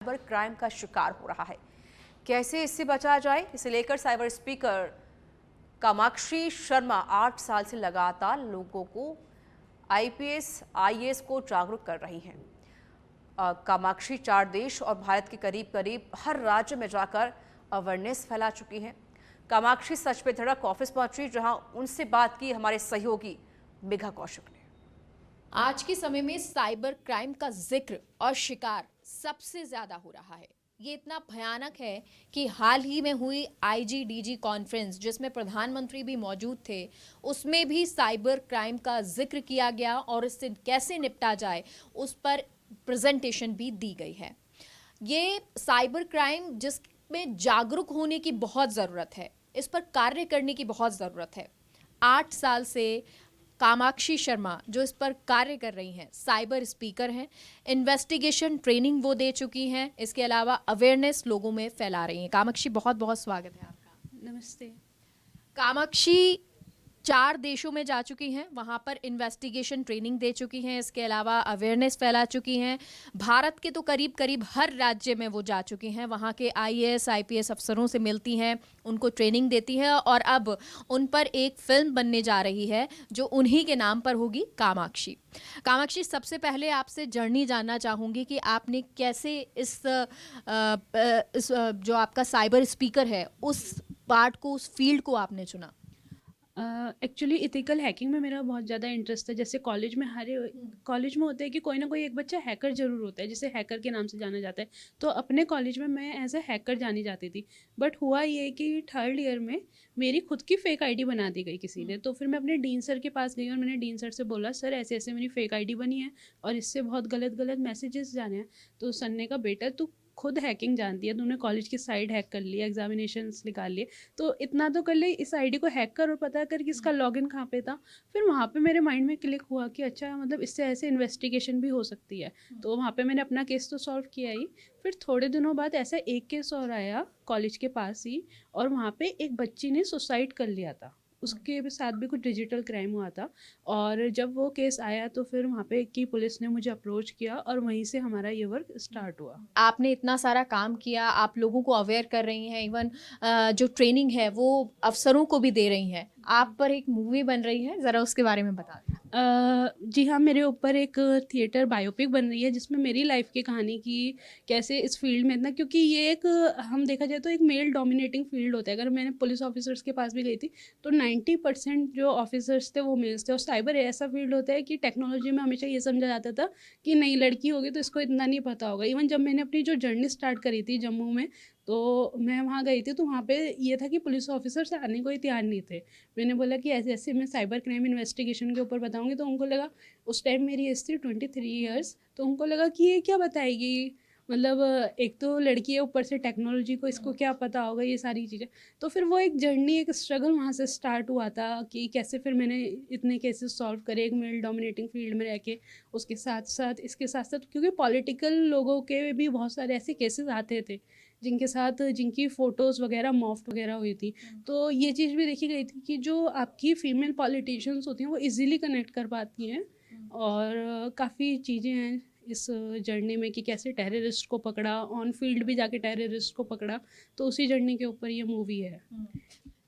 Cyber crime का शिकार हो रहा है। कैसे इससे बचा जाए, इसे लेकर साइबर स्पीकर कामाक्षी शर्मा 8 साल से लगातार लोगों को आईपीएस आईएएस को जागरूक कर रही हैं। कामाक्षी 4 देश और भारत के करीब करीब हर राज्य में जाकर अवेयरनेस फैला चुकी हैं। कामाक्षी सच पे धड़क ऑफिस पहुंची, जहां उनसे बात की हमारे सहयोगी मेघा कौशिक ने। आज के समय में साइबर क्राइम का जिक्र और शिकार सबसे ज्यादा हो रहा है। ये इतना भयानक है कि हाल ही में हुई आईजीडीजी कॉन्फ्रेंस, जिसमें प्रधानमंत्री भी मौजूद थे, उसमें भी साइबर क्राइम का जिक्र किया गया और इससे कैसे निपटा जाए उस पर प्रेजेंटेशन भी दी गई है। ये साइबर क्राइम जिसमें जागरूक होने की बहुत ज़रूरत है, इस पर कार्य करने की बहुत ज़रूरत है। 8 साल से कामाक्षी शर्मा जो इस पर कार्य कर रही हैं, साइबर स्पीकर हैं, इन्वेस्टिगेशन ट्रेनिंग वो दे चुकी हैं, इसके अलावा अवेयरनेस लोगों में फैला रही हैं। कामाक्षी, बहुत बहुत स्वागत है आपका। नमस्ते। कामाक्षी 4 देशों में जा चुकी हैं, वहाँ पर इन्वेस्टिगेशन ट्रेनिंग दे चुकी हैं, इसके अलावा अवेयरनेस फैला चुकी हैं। भारत के तो करीब करीब हर राज्य में वो जा चुकी हैं, वहाँ के आईएएस आईपीएस अफसरों से मिलती हैं, उनको ट्रेनिंग देती हैं और अब उन पर एक फिल्म बनने जा रही है जो उन्हीं के नाम पर होगी, कामाक्षी। कामाक्षी, सबसे पहले आपसे जर्नी जानना चाहूँगी कि आपने कैसे इस जो आपका साइबर स्पीकर है उस पार्ट को, उस फील्ड को आपने चुना। एक्चुअली इथिकल हैकिंग में मेरा बहुत ज़्यादा इंटरेस्ट है। जैसे कॉलेज में कॉलेज में होता है कि कोई ना कोई एक बच्चा हैकर ज़रूर होता है, जिसे हैकर के नाम से जाना जाता है। तो अपने कॉलेज में मैं एज ए हैकर जानी जाती थी। बट हुआ ये कि 3rd ईयर में मेरी खुद की फ़ेक आईडी बना दी गई किसी ने। तो फिर मैं अपने डीन सर के पास गई और मैंने डीन सर से बोला, सर ऐसे ऐसे मेरी फ़ेक आईडी बनी है और इससे बहुत गलत गलत मैसेजेस जाने हैं। तो सर ने कहा, बेटा तू खुद हैकिंग जानती है, तूने कॉलेज की साइट हैक कर ली, एग्जामिनेशंस निकाल लिए, तो इतना तो कर ले, इस आईडी को हैक कर और पता कर कि इसका लॉगिन कहाँ पे था। फिर वहाँ पे मेरे माइंड में क्लिक हुआ कि अच्छा, मतलब इससे ऐसे इन्वेस्टिगेशन भी हो सकती है। तो वहाँ पे मैंने अपना केस तो सॉल्व किया ही। फिर थोड़े दिनों बाद ऐसा एक केस और आया कॉलेज के पास ही, और वहाँ पे एक बच्ची ने सुसाइड कर लिया था। उसके साथ भी कुछ डिजिटल क्राइम हुआ था। और जब वो केस आया तो फिर वहाँ पे की पुलिस ने मुझे अप्रोच किया और वहीं से हमारा ये वर्क स्टार्ट हुआ। आपने इतना सारा काम किया, आप लोगों को अवेयर कर रही हैं, इवन जो ट्रेनिंग है वो अफसरों को भी दे रही हैं। आप पर एक मूवी बन रही है, ज़रा उसके बारे में बता दें। जी हाँ, मेरे ऊपर एक थिएटर बायोपिक बन रही है, जिसमें मेरी लाइफ की कहानी की कैसे इस फील्ड में इतना, क्योंकि ये एक, हम देखा जाए तो एक मेल डोमिनेटिंग फील्ड होता है। अगर मैंने पुलिस ऑफिसर्स के पास भी गई थी तो 90% जो ऑफिसर्स थे वो मेल्स थे। और साइबर ऐसा फील्ड होता है कि टेक्नोलॉजी में हमेशा ये समझा जाता था कि नहीं, लड़की होगी तो इसको इतना नहीं पता होगा। इवन जब मैंने अपनी जो जर्नी स्टार्ट करी थी जम्मू में, तो मैं वहाँ गई थी तो वहाँ पे ये था कि पुलिस ऑफिसर्स आने को ही तैयार नहीं थे। मैंने बोला कि ऐसे ऐसे मैं साइबर क्राइम इन्वेस्टिगेशन के ऊपर बताऊंगी, तो उनको लगा, उस टाइम मेरी एज थी 23 ईयर्स, तो उनको लगा कि ये क्या बताएगी, मतलब एक तो लड़की है, ऊपर से टेक्नोलॉजी को इसको क्या पता होगा, ये सारी चीज़ें। तो फिर वो एक जर्नी, एक स्ट्रगल वहाँ से स्टार्ट हुआ था कि कैसे फिर मैंने इतने केसेस सॉल्व करे एक मेल डोमिनेटिंग फील्ड में रह के। उसके साथ साथ, इसके साथ साथ, क्योंकि पॉलिटिकल लोगों के भी बहुत सारे ऐसे केसेस आते थे जिनके साथ, जिनकी फ़ोटोज़ वगैरह मॉफ्ट वगैरह हुई थी। तो ये चीज़ भी देखी गई थी कि जो आपकी फ़ीमेल पॉलिटिशियंस होती हैं वो इजीली कनेक्ट कर पाती हैं। और काफ़ी चीज़ें हैं इस जर्नी में कि कैसे टेररिस्ट को पकड़ा, ऑन फील्ड भी जाके टेररिस्ट को पकड़ा। तो उसी जर्नी के ऊपर ये मूवी है।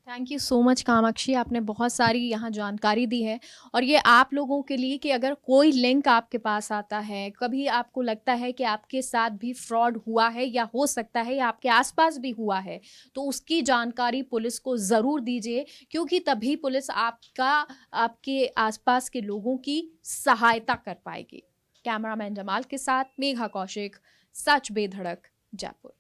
Thank you so much Kamakshi, आपने बहुत सारी यहाँ जानकारी दी है। और ये आप लोगों के लिए कि अगर कोई लिंक आपके पास आता है, कभी आपको लगता है कि आपके साथ भी फ्रॉड हुआ है या हो सकता है या आपके आसपास भी हुआ है, तो उसकी जानकारी पुलिस को ज़रूर दीजिए, क्योंकि तभी पुलिस आपके आसपास के लोगों की सहायता कर पाएगी। कैमरामैन जमाल के साथ मेघा कौशिक, सच बेधड़क, जयपुर।